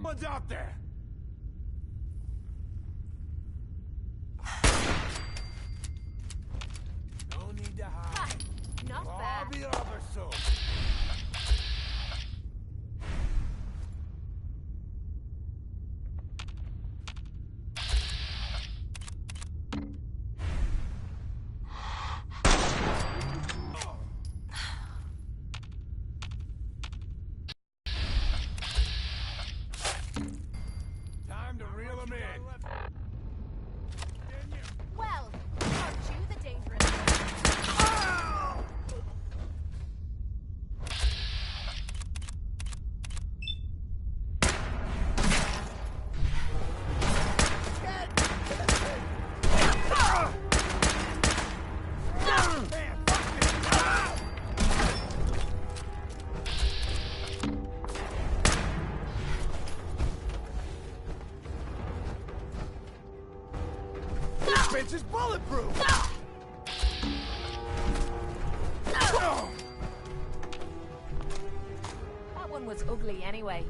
One's out there! No need to hide. Ha! Not I'll bad. be over soon. Time to reel him in. Well, aren't you the dangerous one? This bench is bulletproof! That one was ugly anyway.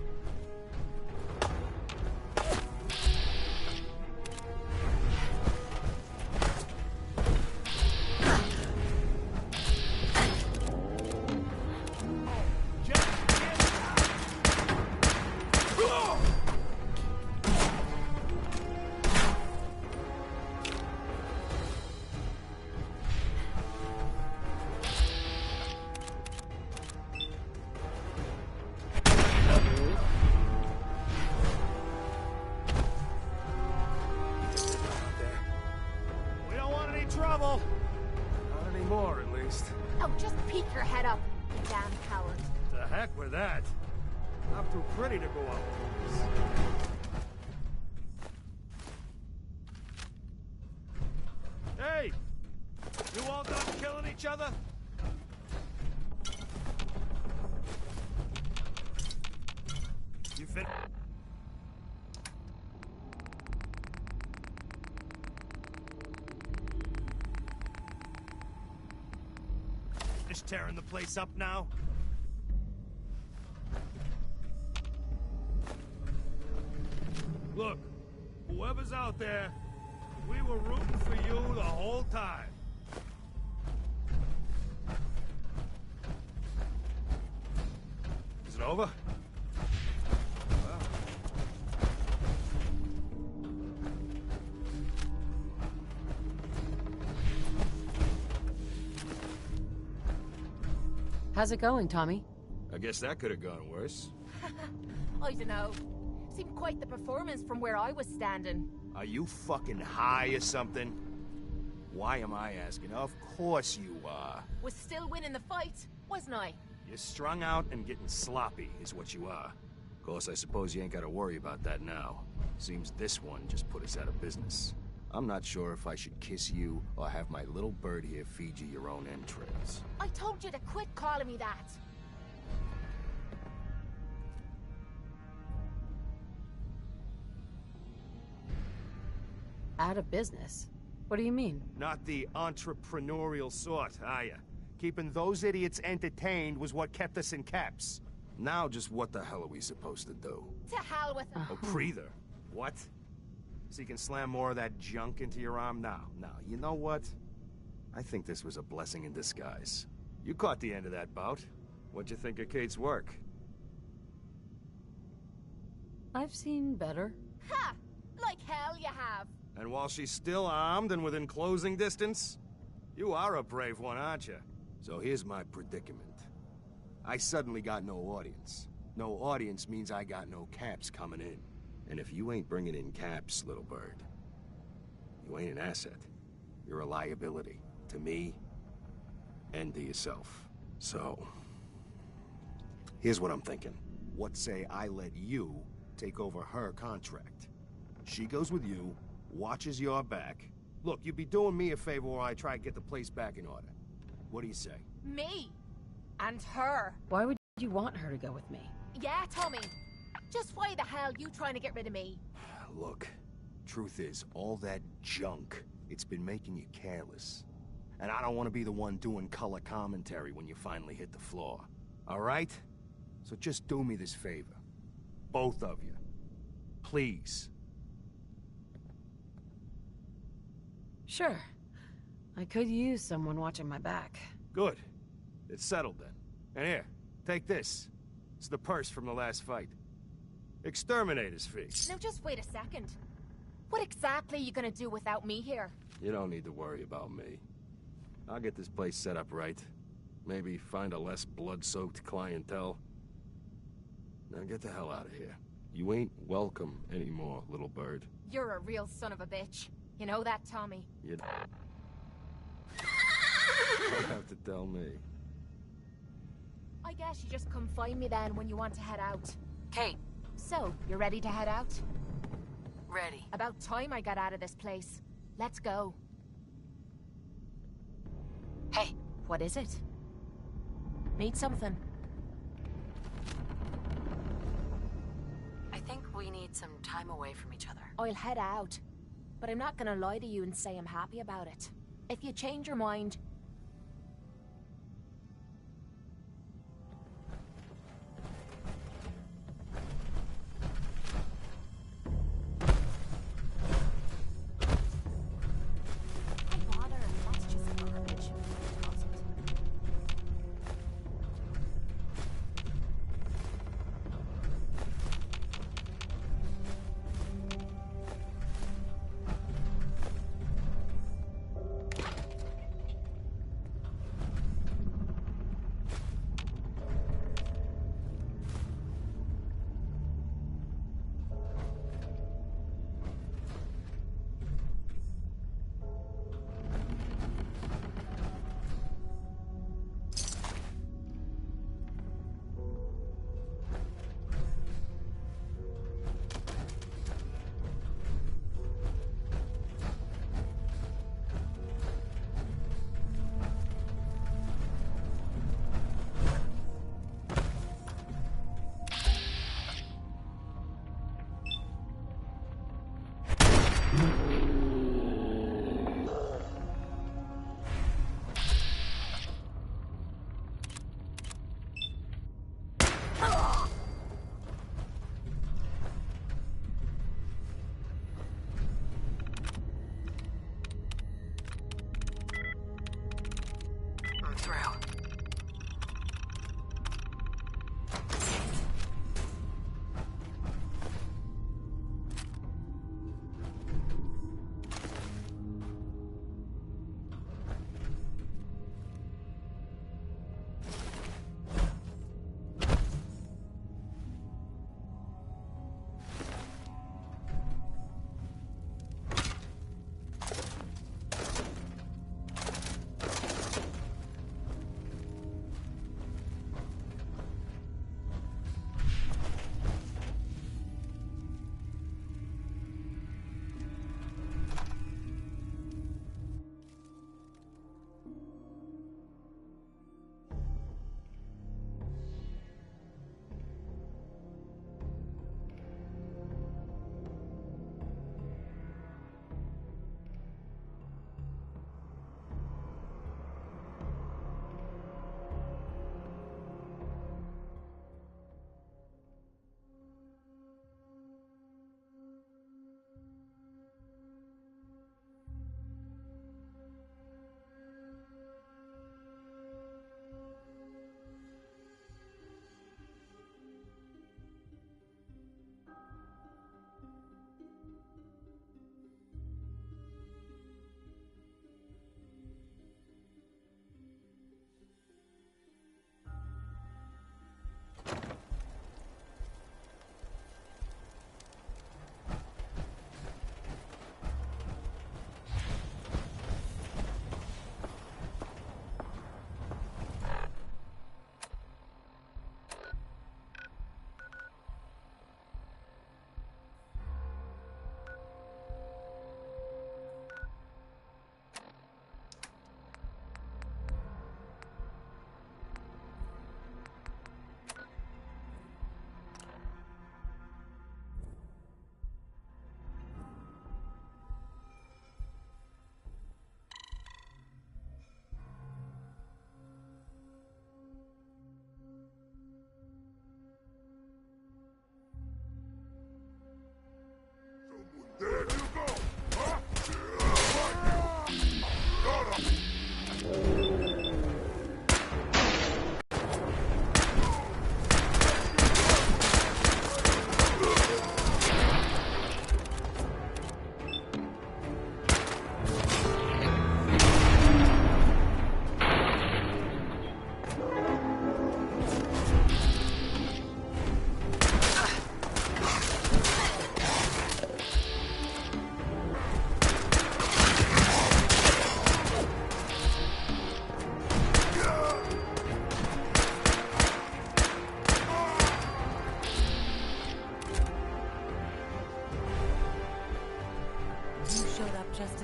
We don't want any trouble. Not anymore, at least. Oh, just peek your head up, you damn coward. The heck with that. I'm too pretty to go out with this. Hey! You all done killing each other? You fit. Just tearing the place up now? Look, whoever's out there, we were rooting for you the whole time. Is it over? Well. How's it going, Tommy? I guess that could have gone worse. I don't know. Seemed quite the performance from where I was standing. Are you fucking high or something? Why am I asking? Of course you are. Was still winning the fight, wasn't I? You're strung out and getting sloppy, is what you are. Of course, I suppose you ain't gotta worry about that now. Seems this one just put us out of business. I'm not sure if I should kiss you or have my little bird here feed you your own entrails. I told you to quit calling me that. Out of business? What do you mean? Not the entrepreneurial sort, are ya? Keeping those idiots entertained was what kept us in caps. Now just what the hell are we supposed to do? To hell with them. Oh, breather. What? So you can slam more of that junk into your arm now? Now, you know what? I think this was a blessing in disguise. You caught the end of that bout. What'd you think of Kate's work? I've seen better. Ha! Like hell you have. And while she's still armed and within closing distance, you are a brave one, aren't you? So here's my predicament. I suddenly got no audience. No audience means I got no caps coming in. And if you ain't bringing in caps, little bird, you ain't an asset. You're a liability to me and to yourself. So, here's what I'm thinking. What say I let you take over her contract? She goes with you, watches your back. Look, you'd be doing me a favor while I try to get the place back in order. What do you say? Me. And her. Why would you want her to go with me? Yeah, Tommy. Just why the hell you trying to get rid of me? Look, truth is, all that junk, it's been making you careless. And I don't want to be the one doing color commentary when you finally hit the floor. All right? So just do me this favor. both of you. Please. Sure. I could use someone watching my back. Good. It's settled then. And here, take this. It's the purse from the last fight. Exterminator's fee. Now just wait a second. What exactly are you gonna do without me here? You don't need to worry about me. I'll get this place set up right. Maybe find a less blood-soaked clientele. Now get the hell out of here. You ain't welcome anymore, little bird. You're a real son of a bitch. You know that, Tommy? You don't have to tell me. I guess you just come find me then when you want to head out. Kate. So, you're ready to head out? Ready. About time I got out of this place. Let's go. Hey. What is it? Need something? I think we need some time away from each other. I'll head out. But I'm not gonna lie to you and say I'm happy about it. If you change your mind... Why bother? That's just garbage. Toss it.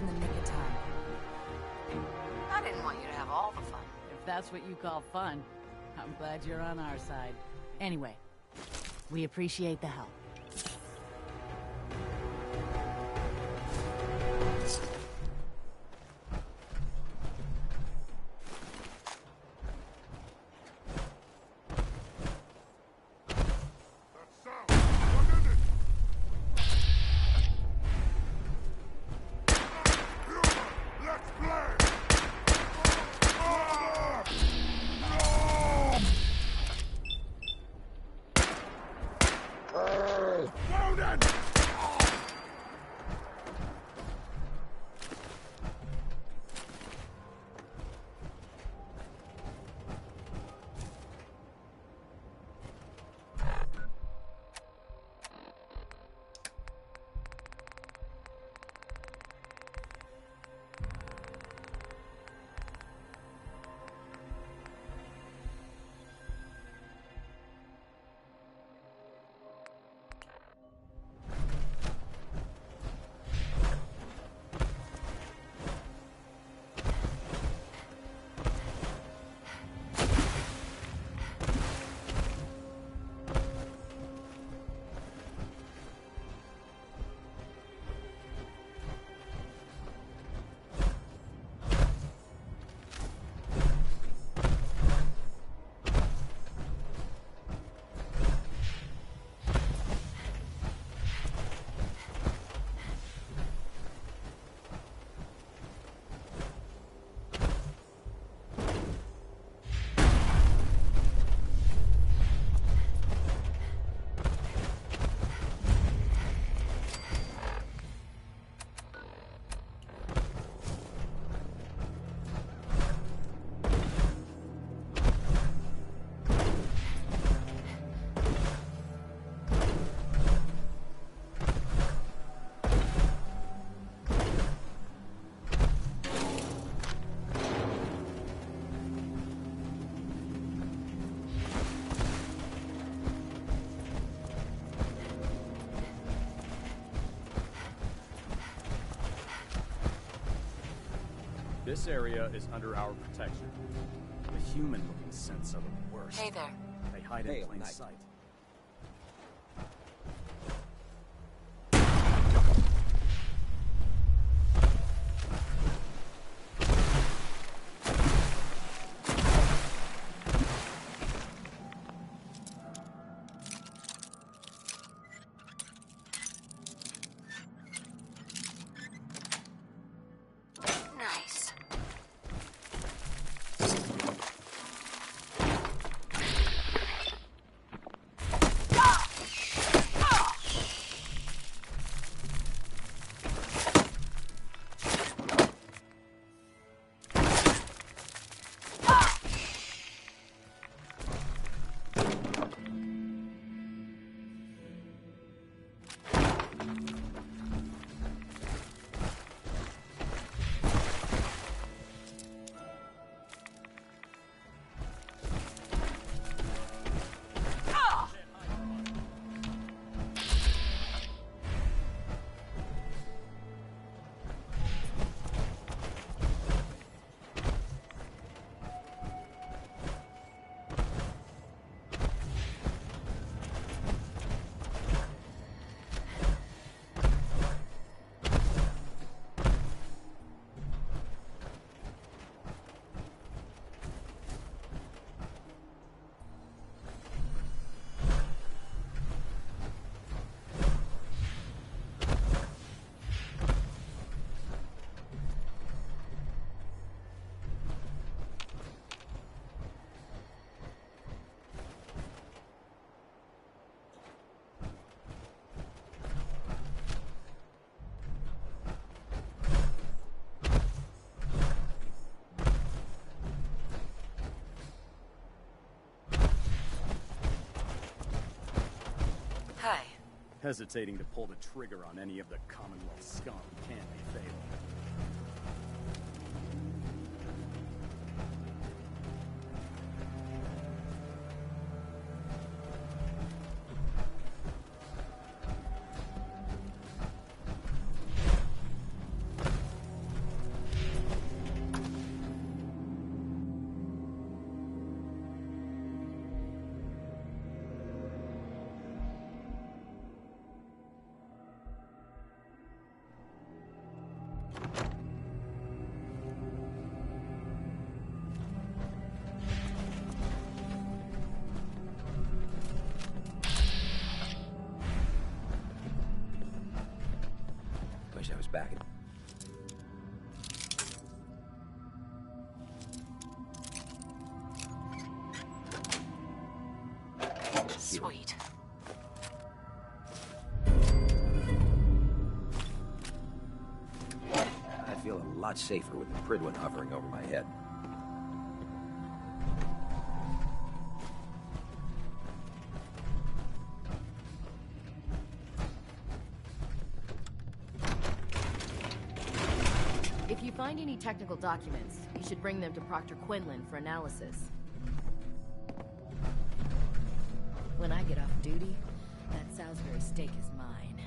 in the nick of time. I didn't want you to have all the fun. If that's what you call fun, I'm glad you're on our side. Anyway, we appreciate the help. This area is under our protection. The human-looking scents are the worst. Hey there. They hide in plain sight. Nice. Hi. Hesitating to pull the trigger on any of the Commonwealth scum can be fatal. back. Sweet. I feel a lot safer with the Pridwin hovering over my head. If you find any technical documents, you should bring them to Proctor Quinlan for analysis. When I get off duty, that Salisbury steak is mine.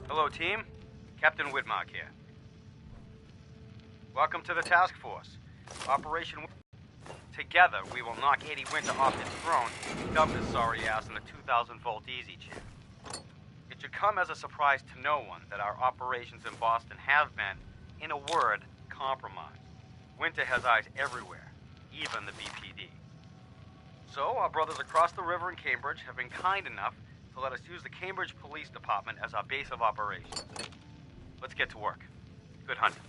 Hello, team. Captain Whitmark here. Welcome to the task force. Operation... Together, we will knock Eddie Winter off his throne and dump his sorry ass in the 2,000-volt easy chair. It should come as a surprise to no one that our operations in Boston have been, in a word, compromised. Winter has eyes everywhere, even the BPD. So, our brothers across the river in Cambridge have been kind enough to let us use the Cambridge Police Department as our base of operations. Let's get to work. Good hunting.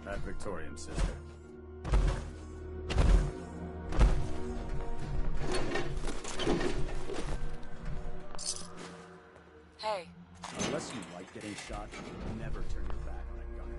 Ad Victoriam, sister. Hey. Unless you like getting shot, never turn your back on a gun.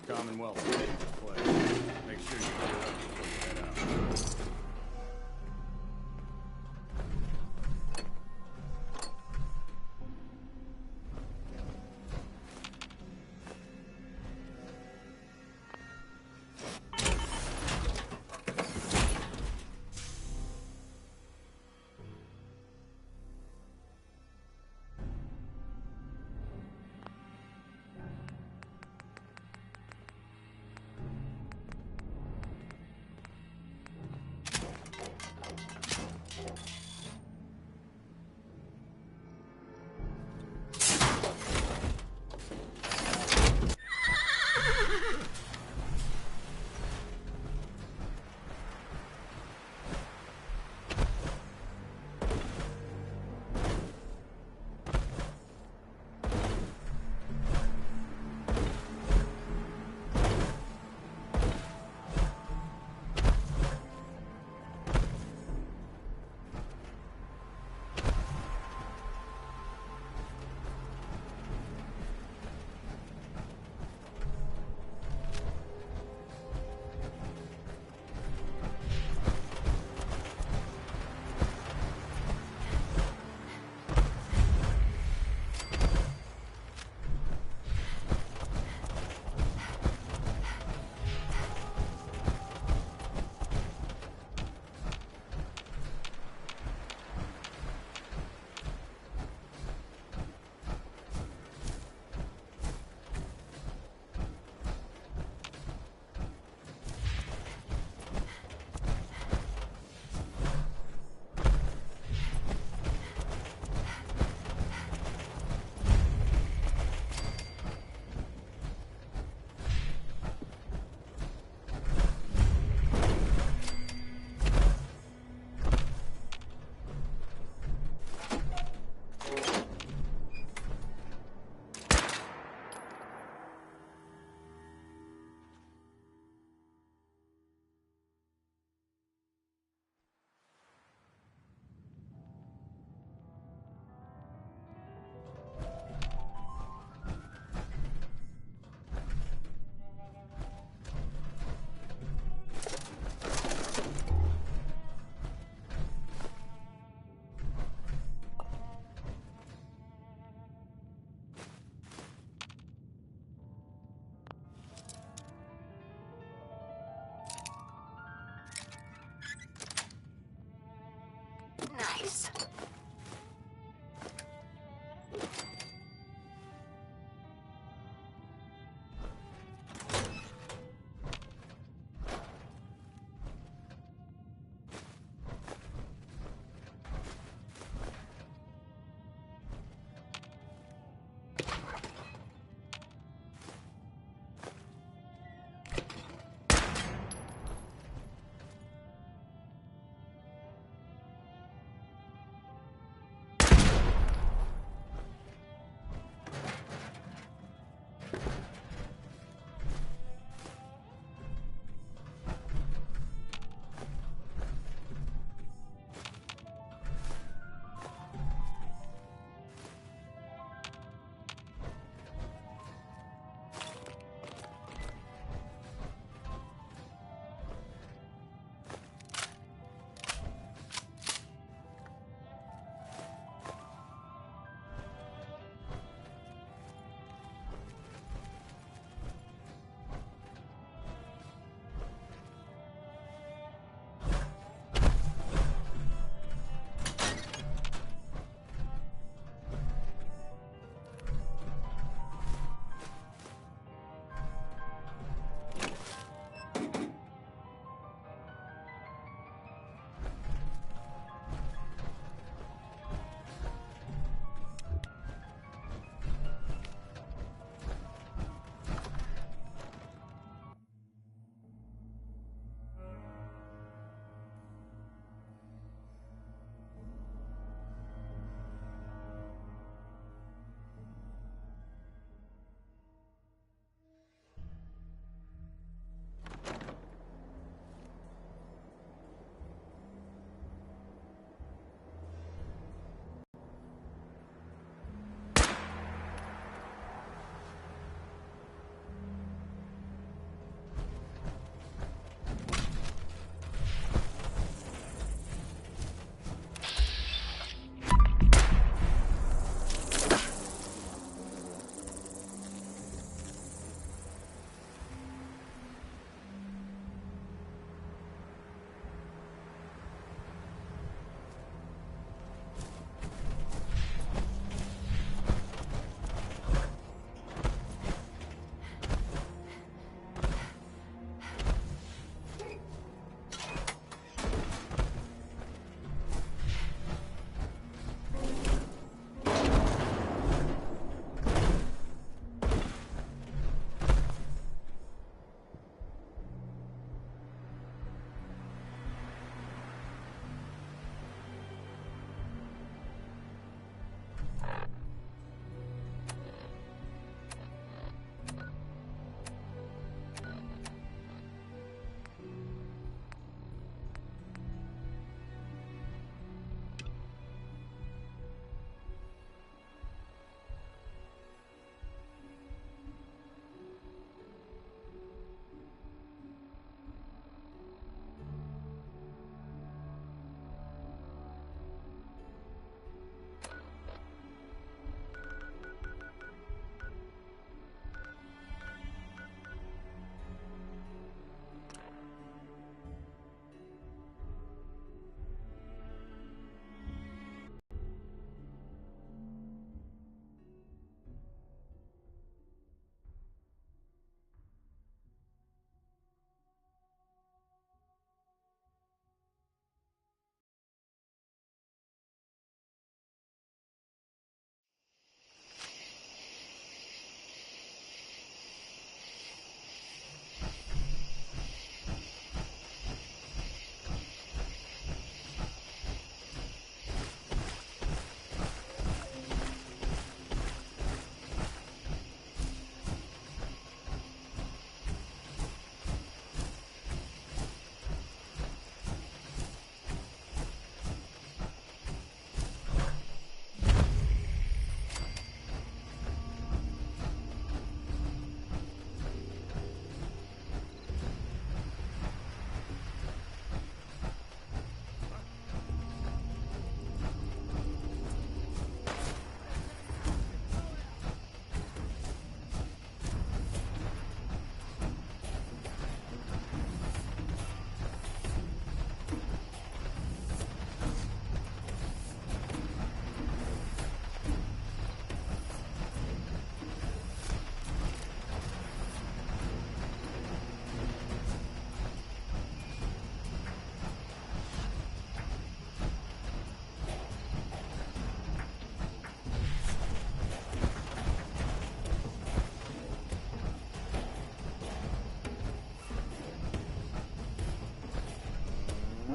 Commonwealth ready to play. Make sure you get it up before you head out.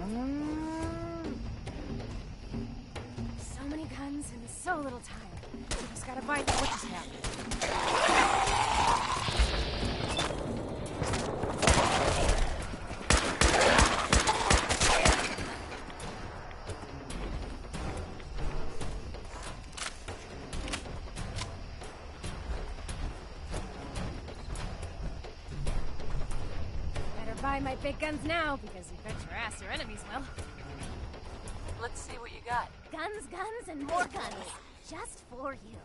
So many guns and so little time. Just gotta find out what just happened. Better buy my big guns now, because you bet your ass your enemies will. Let's see what you got. Guns, guns, and more guns. Just for you.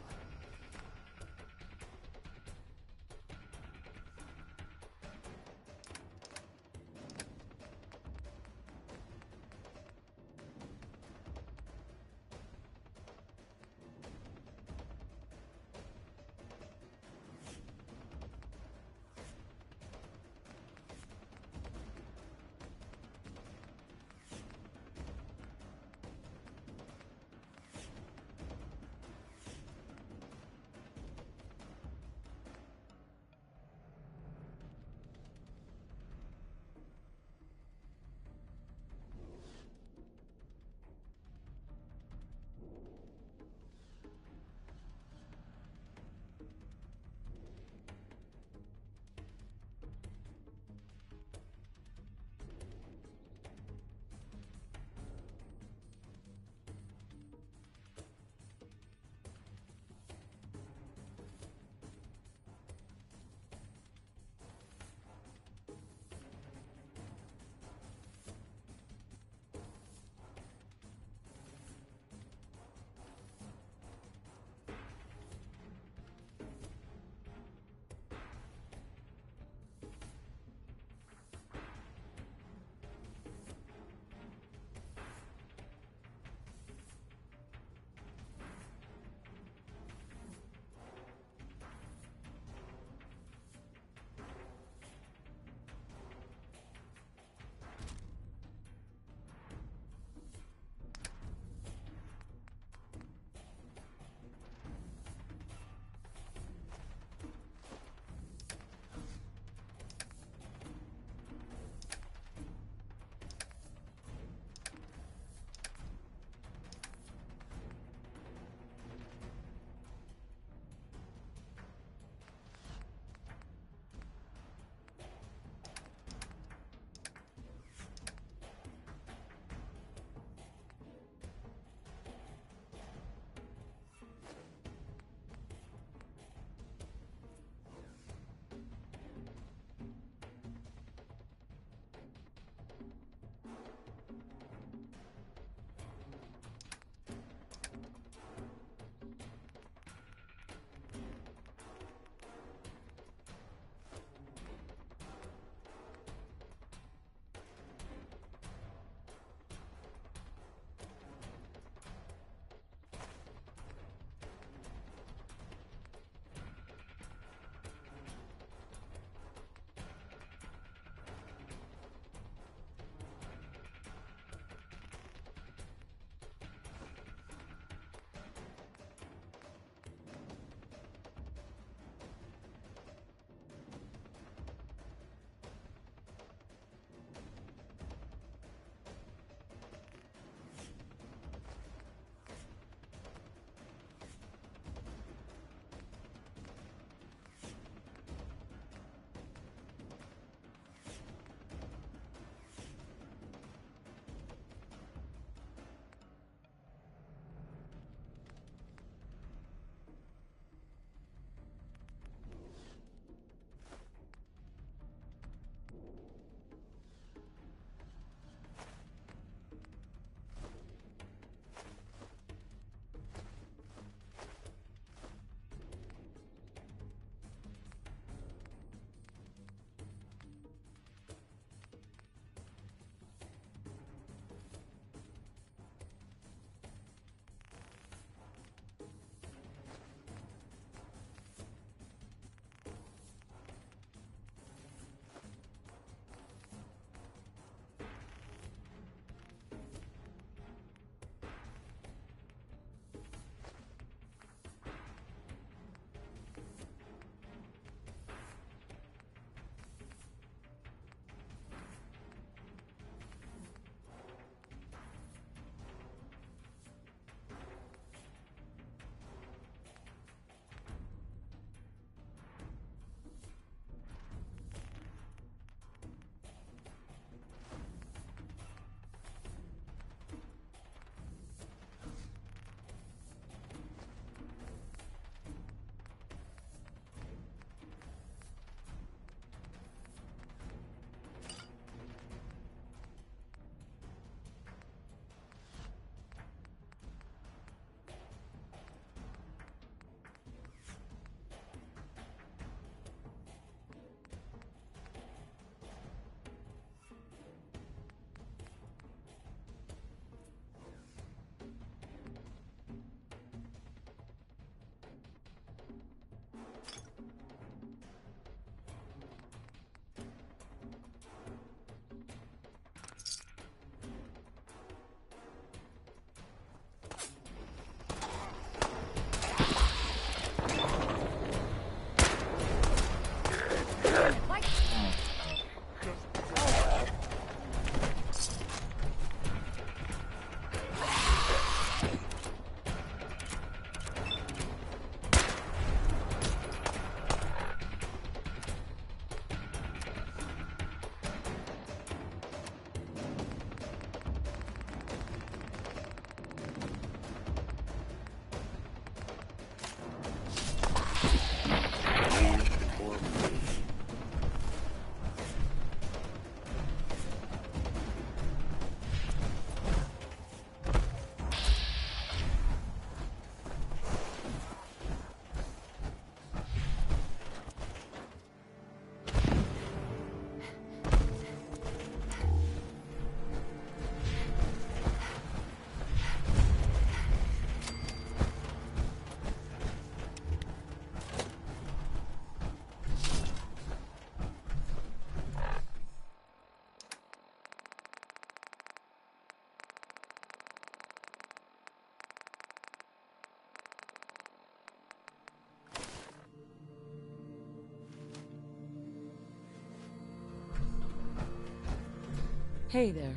Hey there.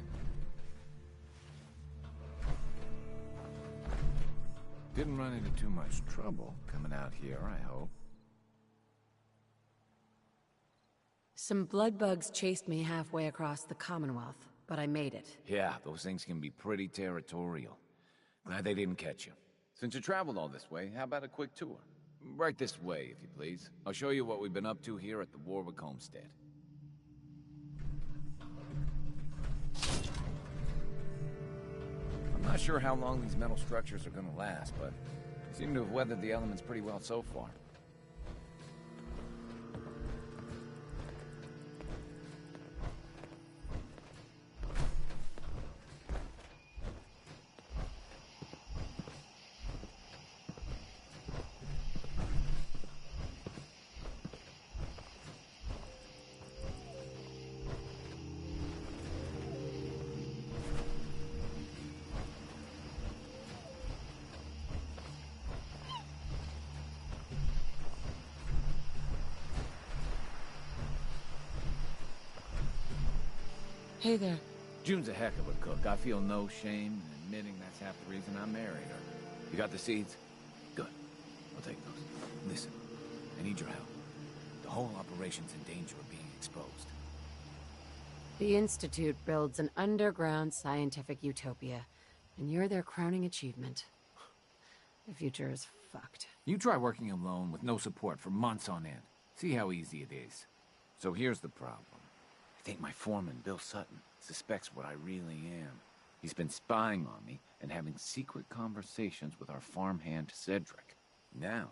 Didn't run into too much trouble coming out here, I hope. Some blood bugs chased me halfway across the Commonwealth, but I made it. Yeah, those things can be pretty territorial. Glad they didn't catch you. Since you traveled all this way, how about a quick tour? Right this way, if you please. I'll show you what we've been up to here at the Warwick Homestead. I'm not sure how long these metal structures are gonna last, but they seem to have weathered the elements pretty well so far. Hey there. June's a heck of a cook. I feel no shame in admitting that's half the reason I married her. You got the seeds? Good. I'll take those. Listen, I need your help. The whole operation's in danger of being exposed. The Institute builds an underground scientific utopia, and you're their crowning achievement. The future is fucked. You try working alone with no support for months on end. See how easy it is. So here's the problem. I think my foreman, Bill Sutton, suspects what I really am. He's been spying on me and having secret conversations with our farmhand, Cedric. Now,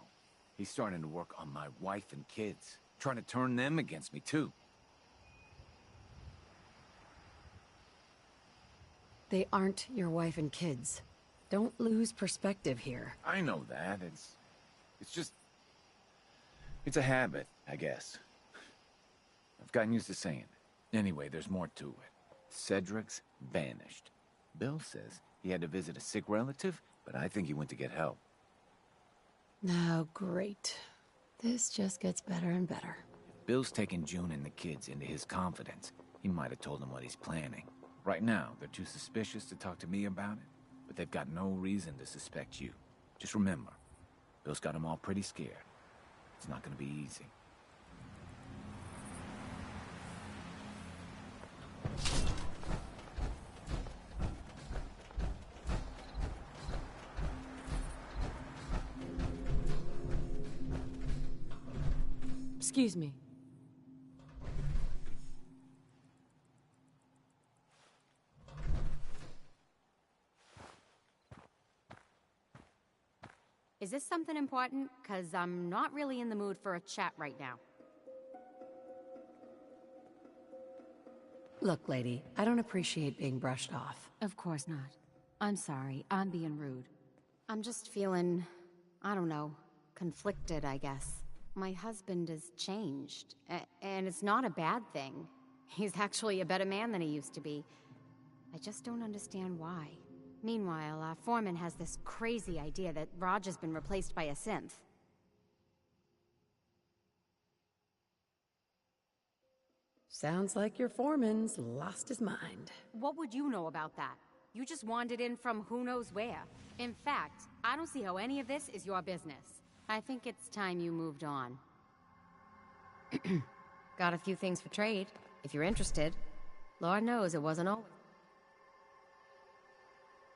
he's starting to work on my wife and kids, trying to turn them against me, too. They aren't your wife and kids. Don't lose perspective here. I know that. It's just... It's a habit, I guess. I've gotten used to saying it. Anyway, there's more to it. Cedric's vanished. Bill says he had to visit a sick relative, but I think he went to get help. Oh, great. This just gets better and better. If Bill's taken June and the kids into his confidence, he might have told them what he's planning. Right now, they're too suspicious to talk to me about it, but they've got no reason to suspect you. Just remember, Bill's got them all pretty scared. It's not gonna be easy. Excuse me. Is this something important? 'Cause I'm not really in the mood for a chat right now. Look, lady, I don't appreciate being brushed off. Of course not. I'm sorry, I'm being rude. I'm just feeling, I don't know, conflicted, I guess. My husband has changed, and it's not a bad thing. He's actually a better man than he used to be. I just don't understand why. Meanwhile, our foreman has this crazy idea that Roger's been replaced by a synth. Sounds like your foreman's lost his mind. What would you know about that? You just wandered in from who knows where. In fact, I don't see how any of this is your business. I think it's time you moved on. Got a few things for trade, if you're interested. Lord knows it wasn't always.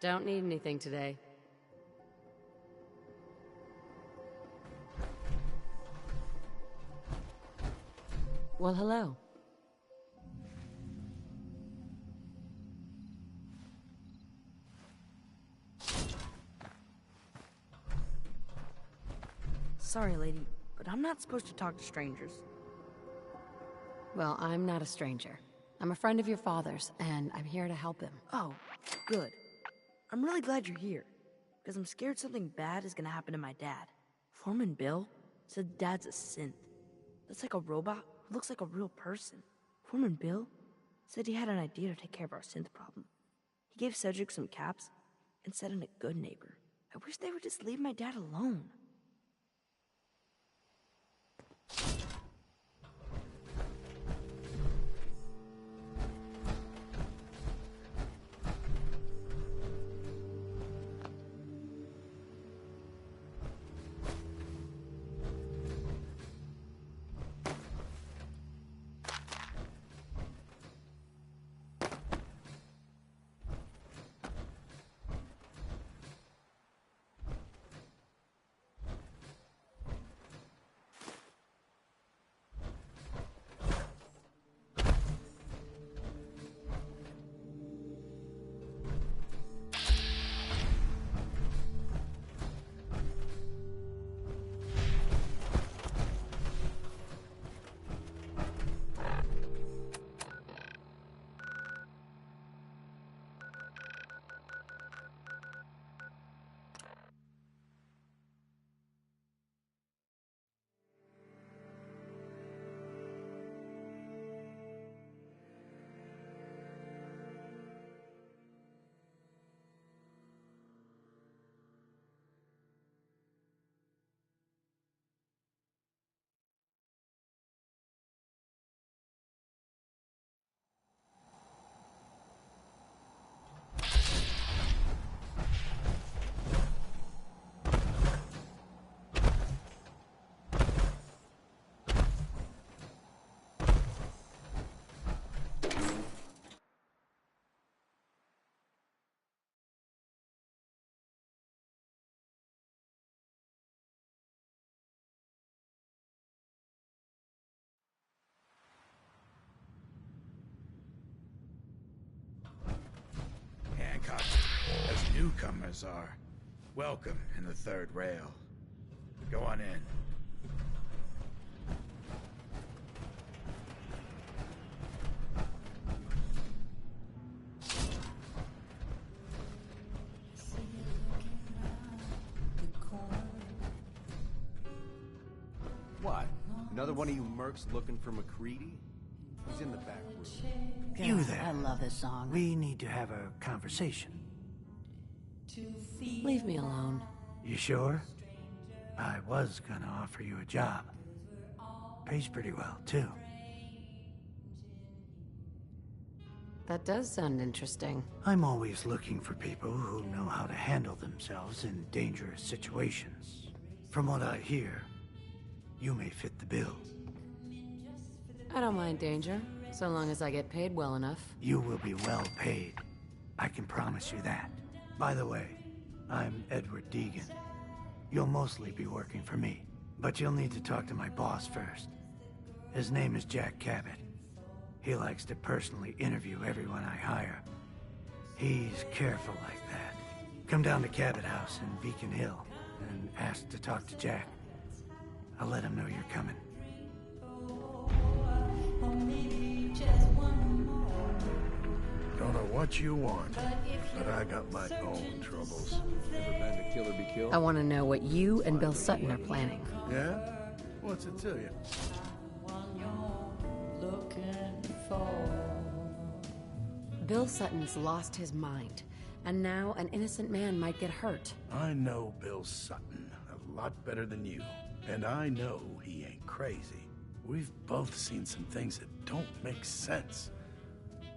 Don't need anything today. Well, hello. Sorry, lady, but I'm not supposed to talk to strangers. Well, I'm not a stranger. I'm a friend of your father's, and I'm here to help him. Oh, good. I'm really glad you're here, because I'm scared something bad is gonna happen to my dad. Foreman Bill said Dad's a synth. That's like a robot who looks like a real person. Foreman Bill said he had an idea to take care of our synth problem. He gave Cedric some caps and said I'm a good neighbor. I wish they would just leave my dad alone. Newcomers are welcome in the third rail. Go on in. What? Another one of you mercs looking for McCready? He's in the back room. You there. I love this song. We need to have a conversation. Leave me alone. You sure? I was gonna offer you a job. Pays pretty well, too. That does sound interesting. I'm always looking for people who know how to handle themselves in dangerous situations. From what I hear, you may fit the bill. I don't mind danger, so long as I get paid well enough. You will be well paid. I can promise you that. By the way, I'm Edward Deegan. You'll mostly be working for me, but you'll need to talk to my boss first. His name is Jack Cabot. He likes to personally interview everyone I hire. He's careful like that. Come down to Cabot House in Beacon Hill and ask to talk to Jack. I'll let him know you're coming. Don't know what you want, but I got my own troubles. Ever been to Kill or Be Killed? I want to know what you and Bill Sutton are planning. Yeah? What's it to you? Bill Sutton's lost his mind, and now an innocent man might get hurt. I know Bill Sutton a lot better than you, and I know he ain't crazy. We've both seen some things that don't make sense.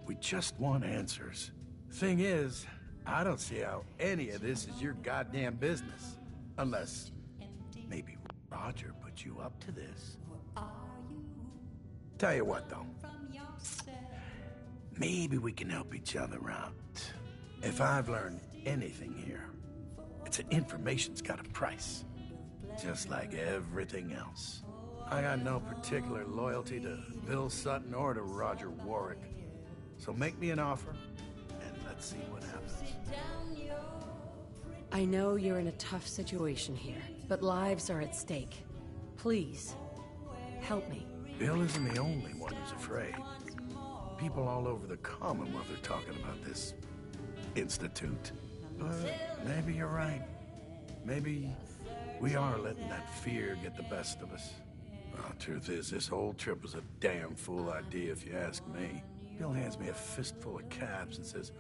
We just want answers. Thing is, I don't see how any of this is your goddamn business. Unless maybe Roger put you up to this. Tell you what, though. Maybe we can help each other out. If I've learned anything here, it's that information's got a price. Just like everything else. I got no particular loyalty to Bill Sutton or to Roger Warwick. So make me an offer, and let's see what happens. I know you're in a tough situation here, but lives are at stake. Please, help me. Bill isn't the only one who's afraid. People all over the Commonwealth are talking about this institute. But maybe you're right. Maybe we are letting that fear get the best of us. Well, truth is, this whole trip was a damn fool idea if you ask me. Bill hands me a fistful of cabs and says,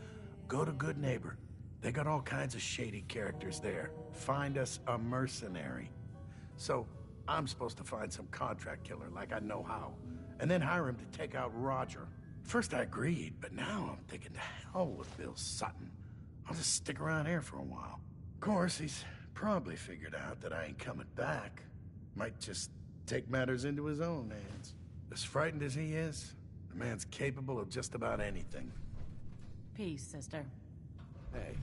go to Good Neighbor. They got all kinds of shady characters there. Find us a mercenary. So I'm supposed to find some contract killer like I know how, and then hire him to take out Roger. First I agreed, but now I'm thinking to hell with Bill Sutton. I'll just stick around here for a while. Of course, he's probably figured out that I ain't coming back. Might just take matters into his own hands. As frightened as he is, the man's capable of just about anything. Peace, sister. Hey.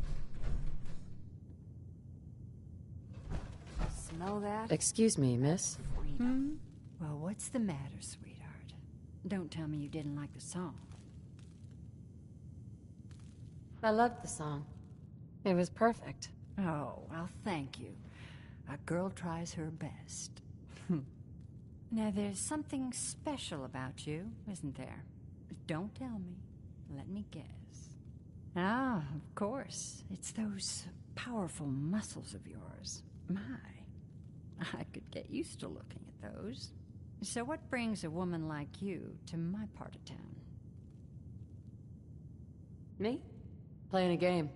Smell that? Excuse me, miss. Well, what's the matter, sweetheart? Don't tell me you didn't like the song. I loved the song. It was perfect. Oh, well, thank you. A girl tries her best. Now, there's something special about you, isn't there? Don't tell me. Let me guess. Ah, of course. It's those powerful muscles of yours. My, I could get used to looking at those. So what brings a woman like you to my part of town? Me? Playing a game.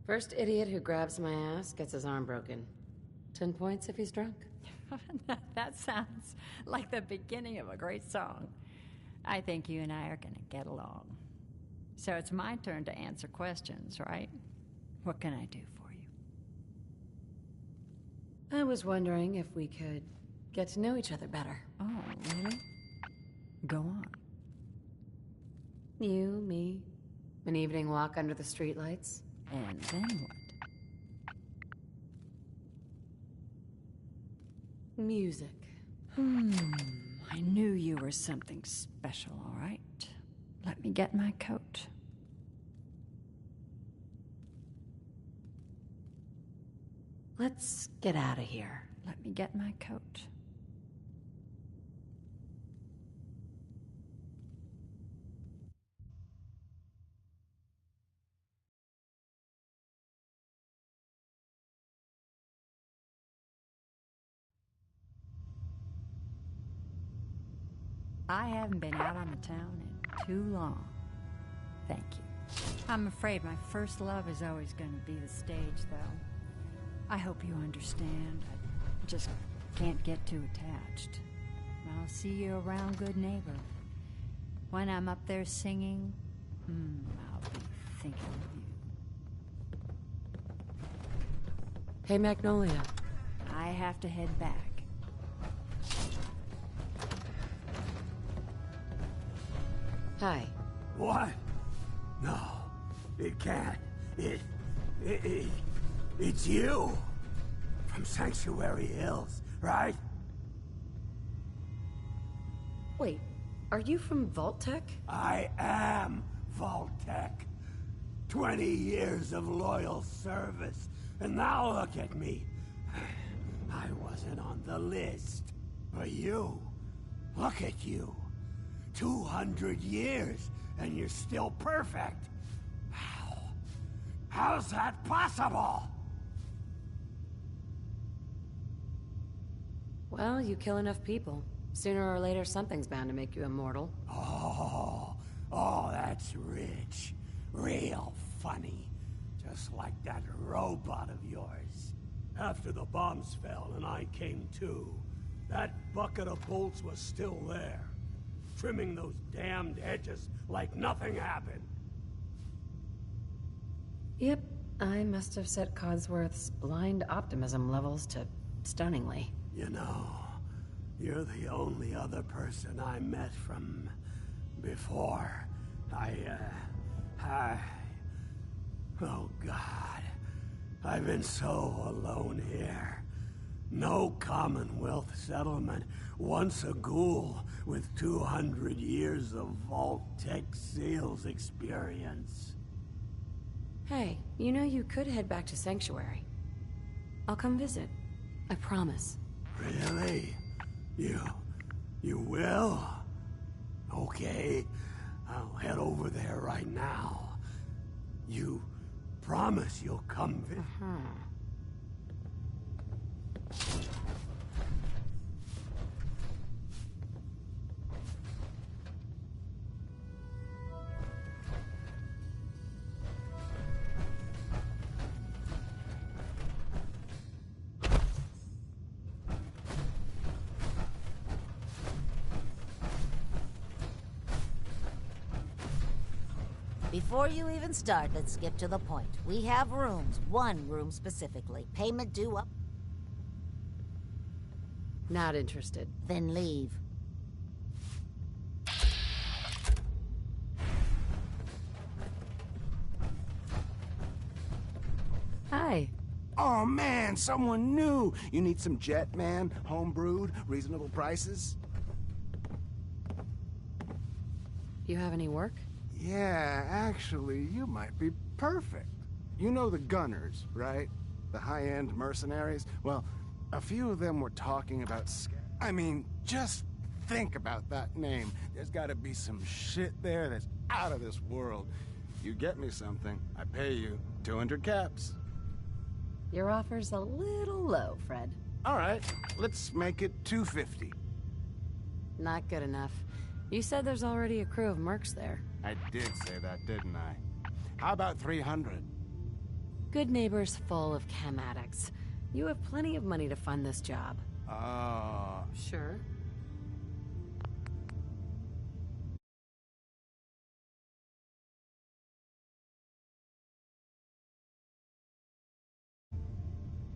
First idiot who grabs my ass gets his arm broken. 10 points if he's drunk. That sounds like the beginning of a great song. I think you and I are gonna get along. So it's my turn to answer questions, right? What can I do for you? I was wondering if we could get to know each other better. Oh, really? Go on. You, me, an evening walk under the streetlights. And then what? Music. I knew you were something special, all right. Let me get my coat. Let's get out of here. Let me get my coat. I haven't been out on the town in too long. Thank you. I'm afraid my first love is always going to be the stage, though. I hope you understand. I just can't get too attached. I'll see you around, good neighbor. When I'm up there singing, I'll be thinking of you. Hey, Magnolia. I have to head back. Hi. What? No, it can't. It's you. From Sanctuary Hills, right? Wait, are you from Vault-Tec? I am Vault-Tec. 20 years of loyal service, and now look at me. I wasn't on the list. But you, look at you. 200 years, and you're still perfect. How's that possible? Well, you kill enough people. Sooner or later, something's bound to make you immortal. Oh, that's rich. Real funny. Just like that robot of yours. After the bombs fell and I came to, that bucket of bolts was still there. Trimming those damned edges like nothing happened. Yep, I must have set Codsworth's blind optimism levels to stunningly. You know, you're the only other person I met from before. Oh God, I've been so alone here. No Commonwealth settlement, once a ghoul with 200 years of Vault-Tec sales experience. Hey, you know you could head back to Sanctuary. I'll come visit. I promise. Really? You will? Okay, I'll head over there right now. You promise you'll come visit? Before you even start, let's skip to the point. We have rooms, one room specifically. Payment due up. Not interested. Then leave. Hi. Oh man, someone new! You need some jet, man? Homebrewed? Reasonable prices? You have any work? Yeah, actually, you might be perfect. You know the Gunners, right? The high-end mercenaries? Well, a few of them were talking about I mean, just think about that name. There's gotta be some shit there that's out of this world. You get me something, I pay you 200 caps. Your offer's a little low, Fred. All right, let's make it 250. Not good enough. You said there's already a crew of mercs there. I did say that, didn't I? How about 300? Good neighbor's full of chem addicts. You have plenty of money to fund this job. Sure.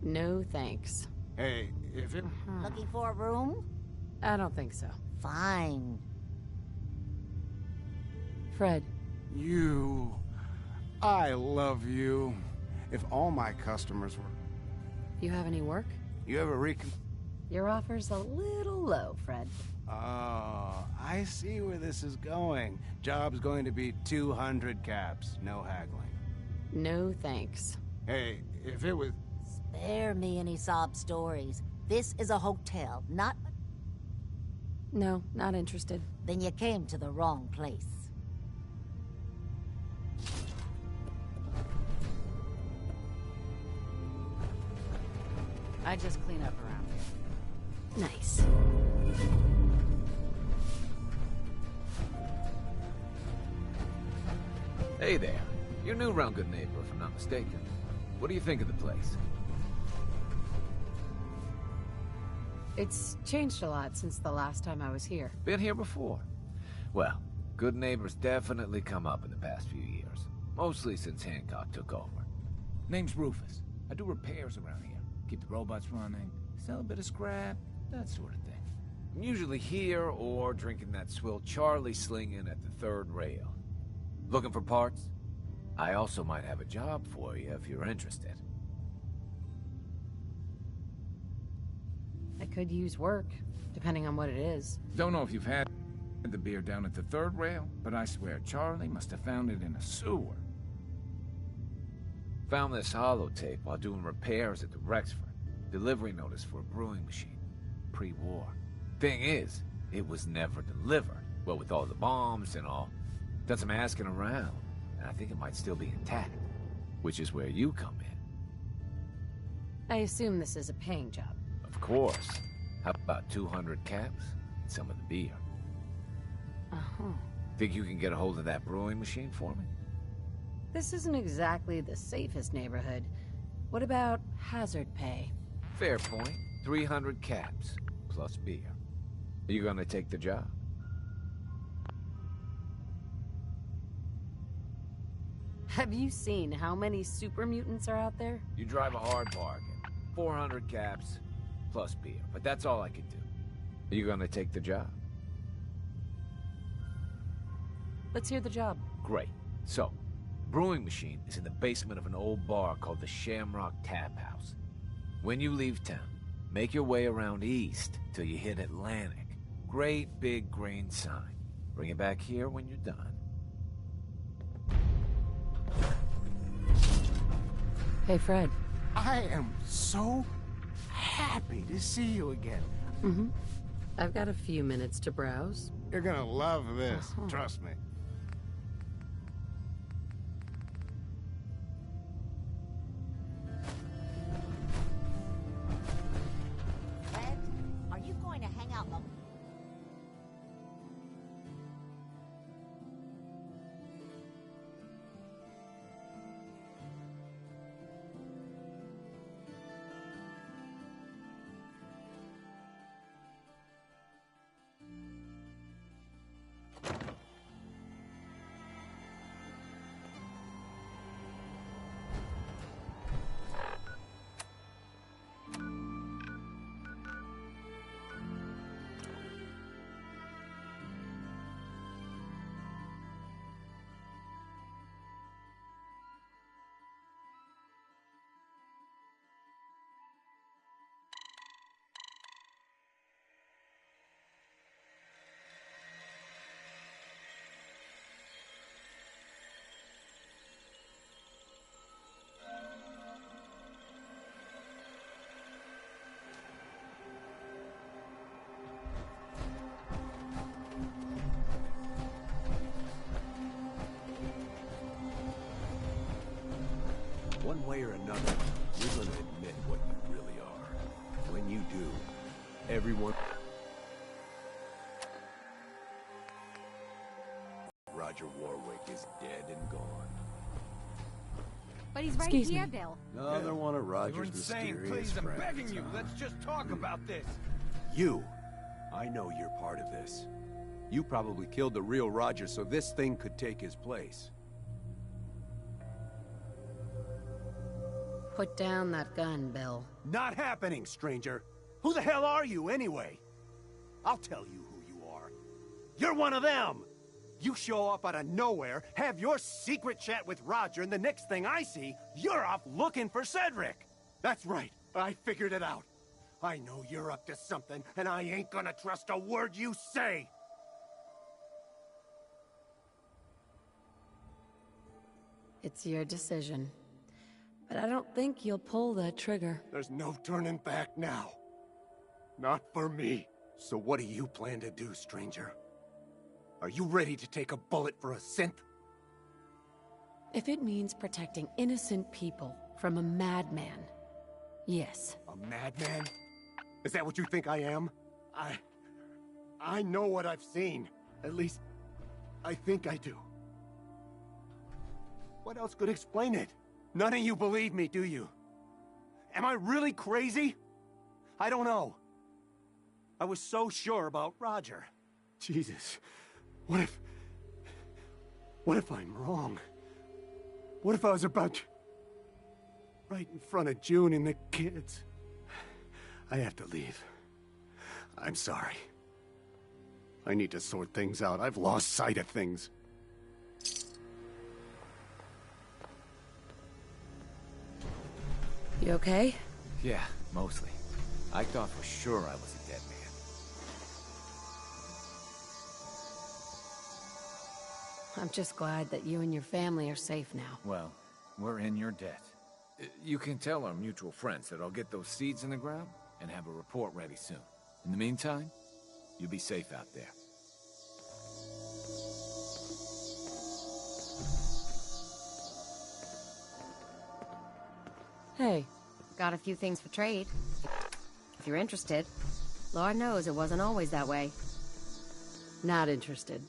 No thanks. Hey, if it... Looking for a room? I don't think so. Fine. Fred. I love you. If all my customers were... You have any work? You ever Your offer's a little low, Fred. Oh, I see where this is going. Job's going to be 200 caps, no haggling. No thanks. Hey, if it was... Spare me any sob stories. This is a hotel, not... No, not interested. Then you came to the wrong place. I just clean up around here. Nice. Hey there. You're new around Good Neighbor, if I'm not mistaken. What do you think of the place? It's changed a lot since the last time I was here. Been here before? Well, Good Neighbor's definitely come up in the past few years. Mostly since Hancock took over. Name's Rufus. I do repairs around here. Keep the robots running, sell a bit of scrap, that sort of thing. I'm usually here or drinking that swill Charlie slinging at the third rail. Looking for parts? I also might have a job for you if you're interested. I could use work, depending on what it is. Don't know if you've had the beer down at the third rail, but I swear Charlie must have found it in a sewer. Found this holotape while doing repairs at the Rexford. Delivery notice for a brewing machine. Pre-war. Thing is, it was never delivered. Well, with all the bombs and all. Done some asking around, and I think it might still be intact. Which is where you come in. I assume this is a paying job. Of course. How about 200 caps? And some of the beer. Uh-huh. Think you can get a hold of that brewing machine for me? This isn't exactly the safest neighborhood. What about hazard pay? Fair point. 300 caps, plus beer. Are you gonna take the job? Have you seen how many super mutants are out there? You drive a hard bargain. 400 caps, plus beer. But that's all I could do. Are you gonna take the job? Let's hear the job. Great. So, brewing machine is in the basement of an old bar called the Shamrock Tap House. When you leave town, make your way around east till you hit Atlantic. Great big green sign. Bring it back here when you're done. Hey, Fred. I am so happy to see you again. Mm-hmm. I've got a few minutes to browse. You're gonna love this, trust me. Fred, are you going to hang out in the... One way or another, you're gonna admit what you really are. When you do, everyone... Roger Warwick is dead and gone. But he's right Excuse here, me. Bill. Another one of Roger's You're insane. mysterious Please, I'm friends, begging you. huh? Let's just talk about this. You! I know you're part of this. You probably killed the real Roger so this thing could take his place. Put down that gun, Bill. Not happening, stranger. Who the hell are you, anyway? I'll tell you who you are. You're one of them! You show up out of nowhere, have your secret chat with Roger, and the next thing I see, you're off looking for Cedric! That's right, I figured it out. I know you're up to something, and I ain't gonna trust a word you say! It's your decision. But I don't think you'll pull that trigger. There's no turning back now. Not for me. So what do you plan to do, stranger? Are you ready to take a bullet for a synth? If it means protecting innocent people from a madman, yes. A madman? Is that what you think I am? I know what I've seen. At least, I think I do. What else could explain it? None of you believe me, do you? Am I really crazy? I don't know. I was so sure about Roger. Jesus. What if I'm wrong? What if I was about to... right in front of June and the kids? I have to leave. I'm sorry. I need to sort things out. I've lost sight of things. You okay? Yeah, mostly. I thought for sure I was a dead man. I'm just glad that you and your family are safe now. Well, we're in your debt. You can tell our mutual friends that I'll get those seeds in the ground and have a report ready soon. In the meantime, you be safe out there. Hey. Got a few things for trade. If you're interested. Lord knows it wasn't always that way. Not interested.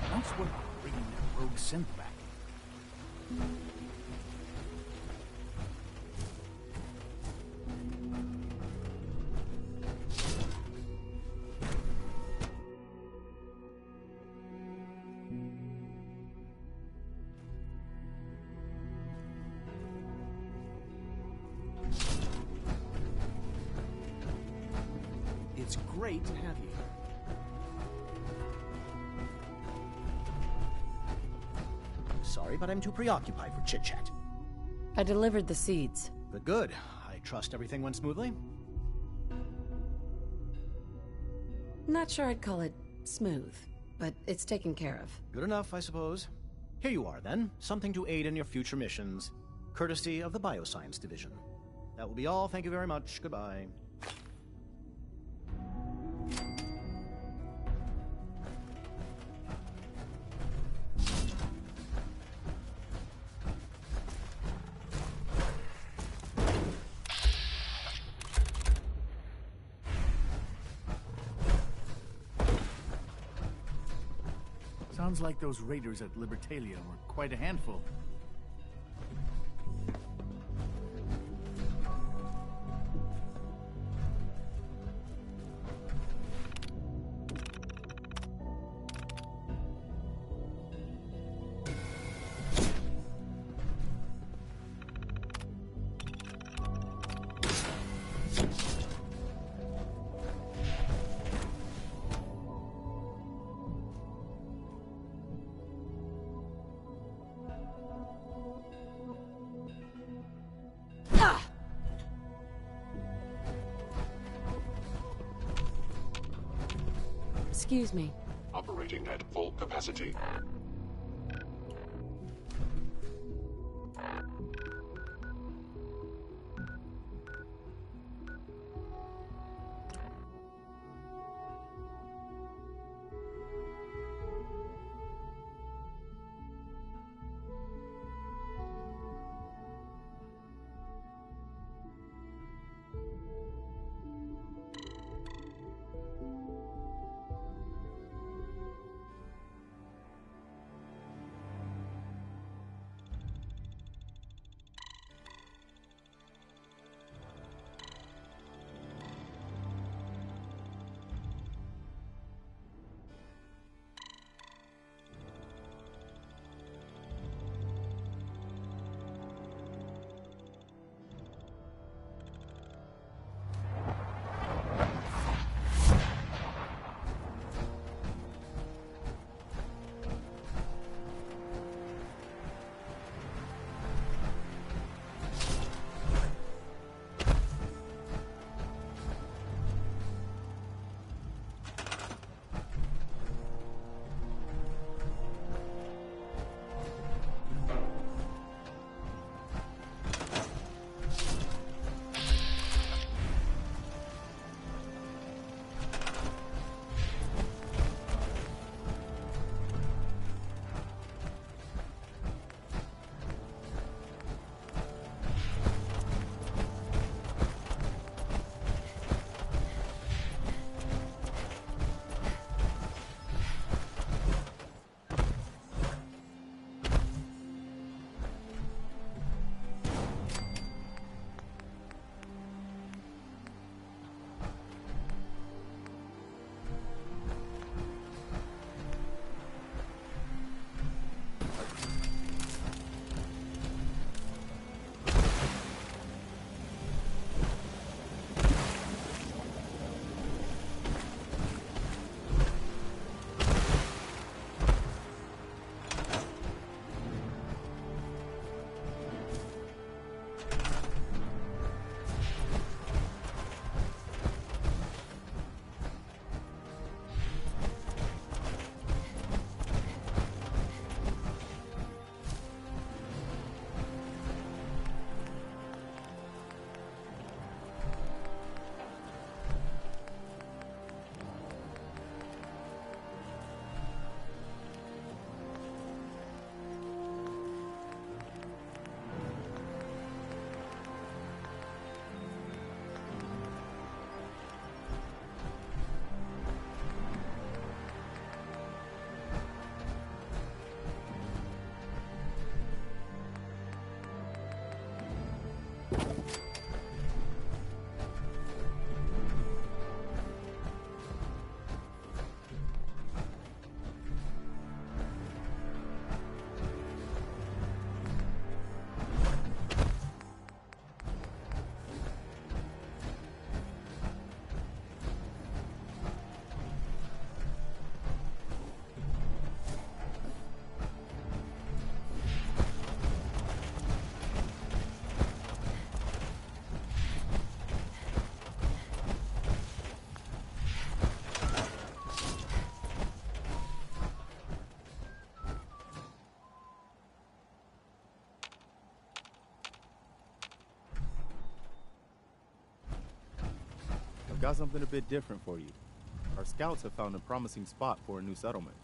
That's what bringing that rogue synth back. It's great to have you here. Sorry, but I'm too preoccupied for chit-chat. I delivered the seeds. But good. I trust everything went smoothly? Not sure I'd call it smooth, but it's taken care of. Good enough, I suppose. Here you are, then. Something to aid in your future missions. Courtesy of the Bioscience Division. That will be all. Thank you very much. Goodbye. Sounds like those raiders at Libertalia were quite a handful. Excuse me. Operating at full capacity. Got something a bit different for you. Our scouts have found a promising spot for a new settlement.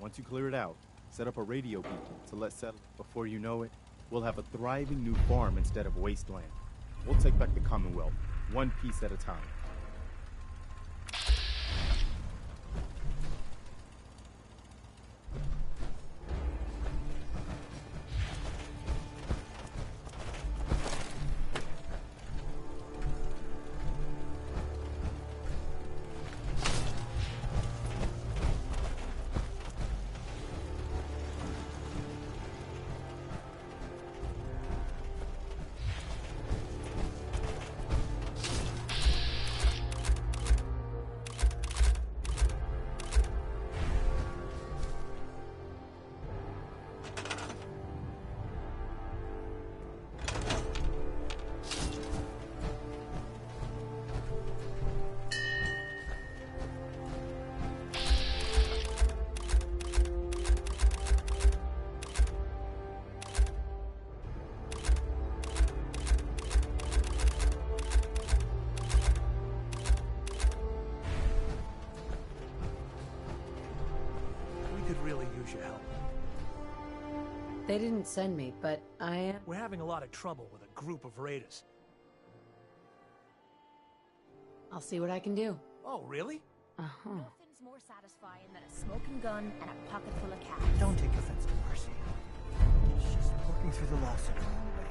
Once you clear it out, set up a radio beacon to let settle. Before you know it, we'll have a thriving new farm instead of wasteland. We'll take back the Commonwealth, one piece at a time. really use your help. They didn't send me, but I am... We're having a lot of trouble with a group of raiders. I'll see what I can do. Oh, really? Uh-huh. Nothing's more satisfying than a smoking gun and a pocket full of cash. Don't take offense to Marcy. She's just working through the loss in her own way.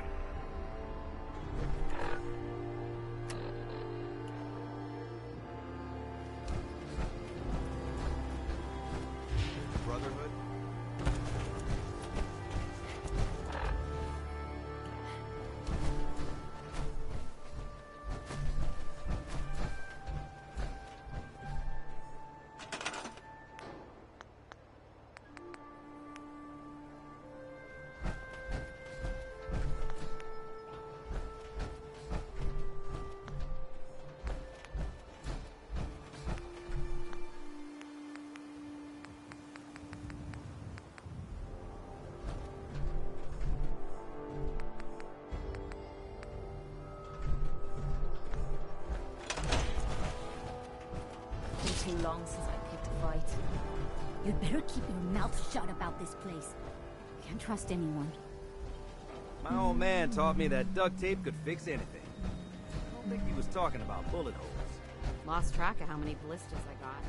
Brotherhood? Too long since I picked a fight. You'd better keep your mouth shut about this place. Can't trust anyone. My old man taught me that duct tape could fix anything. I don't think he was talking about bullet holes. Lost track of how many blisters I got.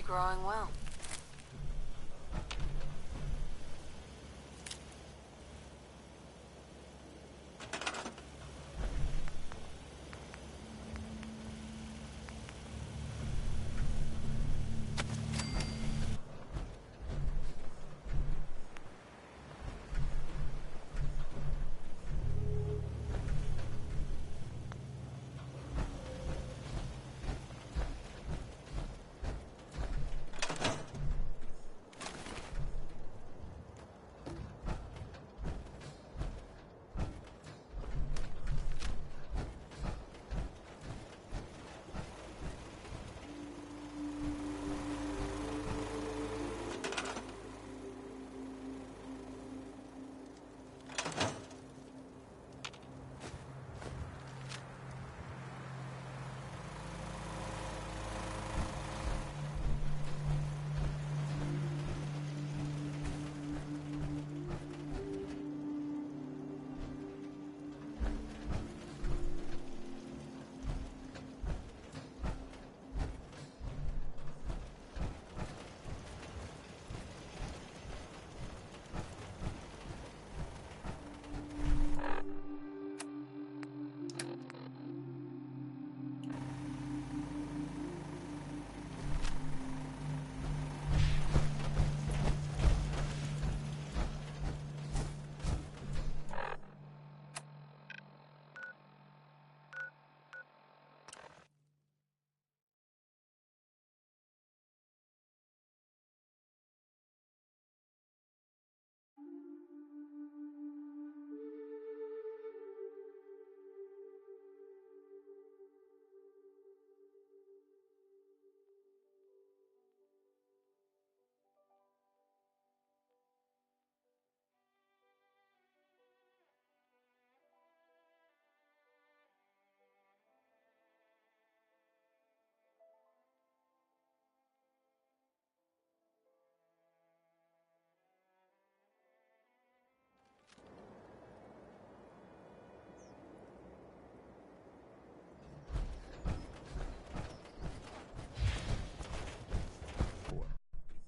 growing well.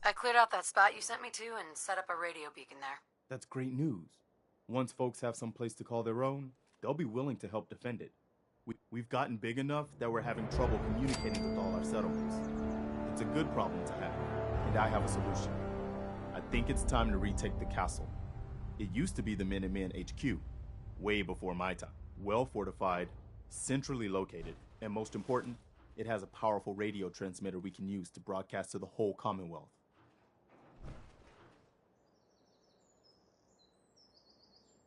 I cleared out that spot you sent me to and set up a radio beacon there. That's great news. Once folks have some place to call their own, they'll be willing to help defend it. We've gotten big enough that we're having trouble communicating with all our settlements. It's a good problem to have, and I have a solution. I think it's time to retake the castle. It used to be the Minutemen HQ, way before my time. Well fortified, centrally located, and most important, it has a powerful radio transmitter we can use to broadcast to the whole Commonwealth.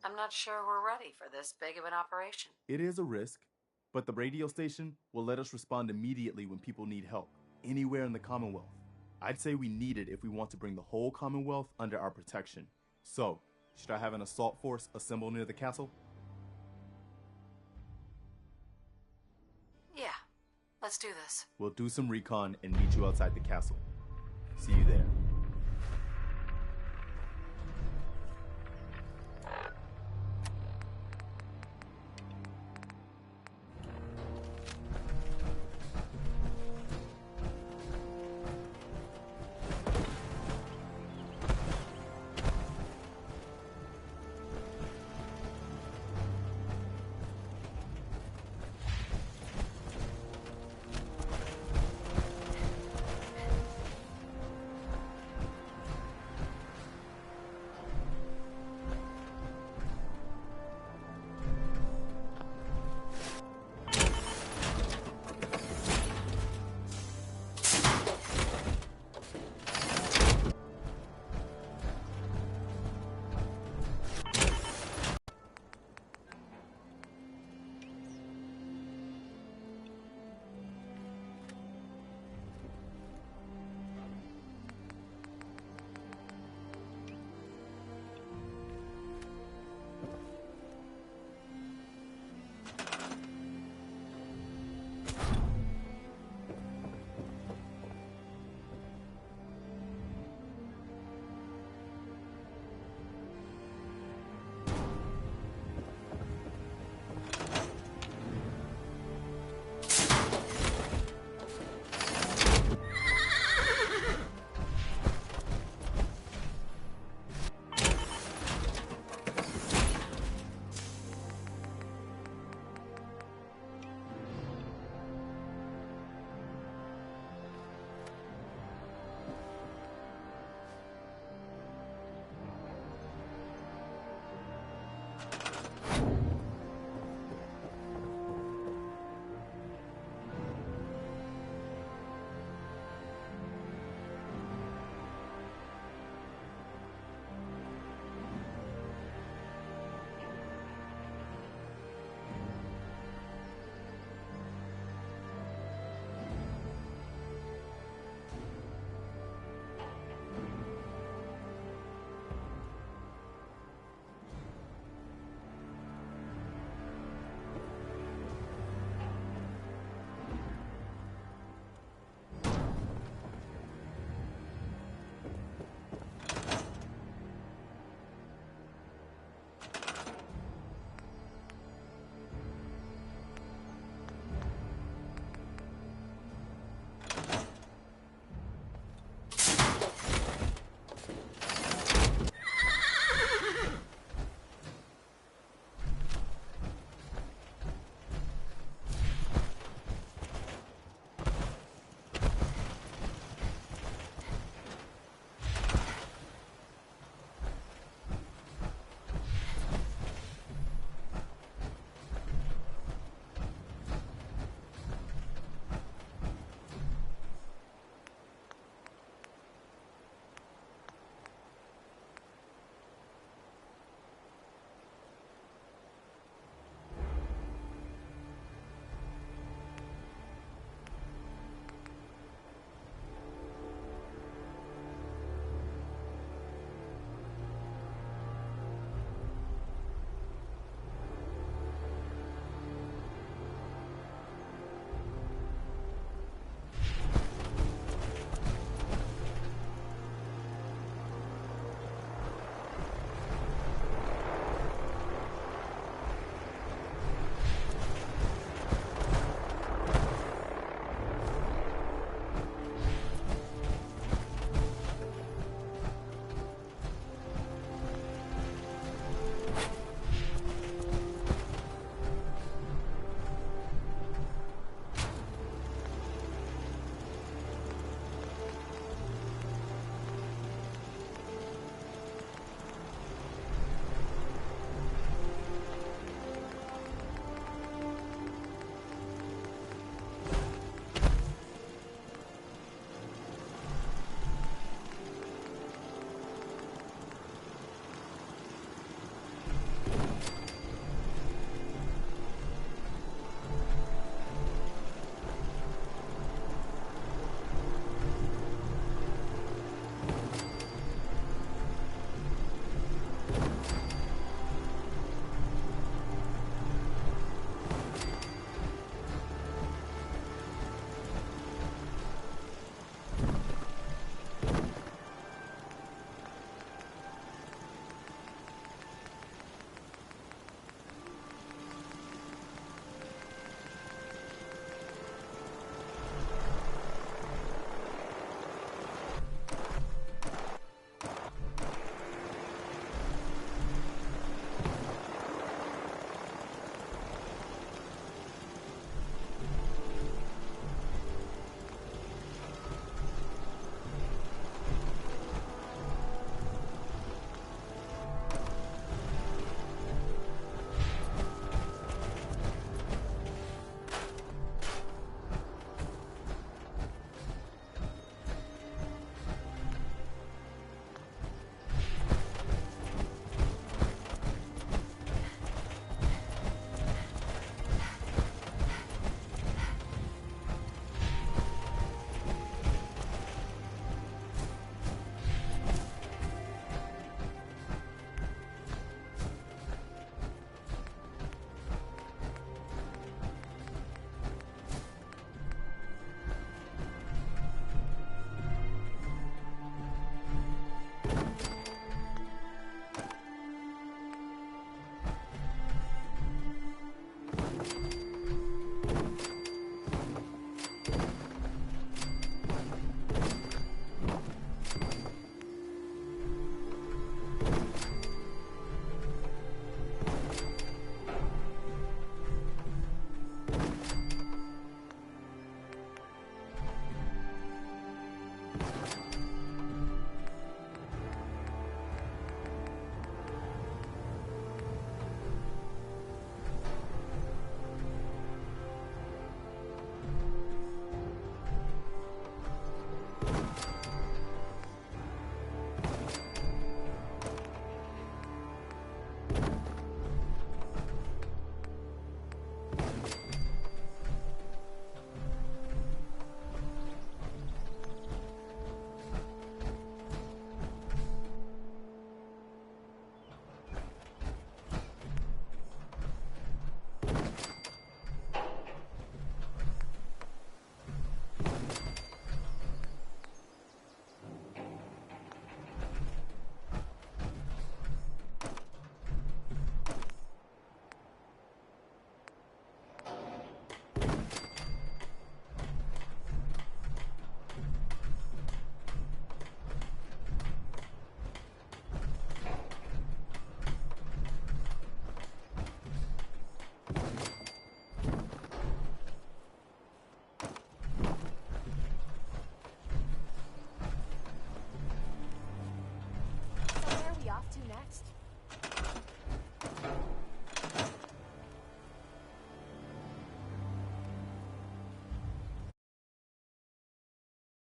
I'm not sure we're ready for this big of an operation. It is a risk, but the radio station will let us respond immediately when people need help, anywhere in the Commonwealth. I'd say we need it if we want to bring the whole Commonwealth under our protection. So, should I have an assault force assemble near the castle? Yeah, let's do this. We'll do some recon and meet you outside the castle. See you there.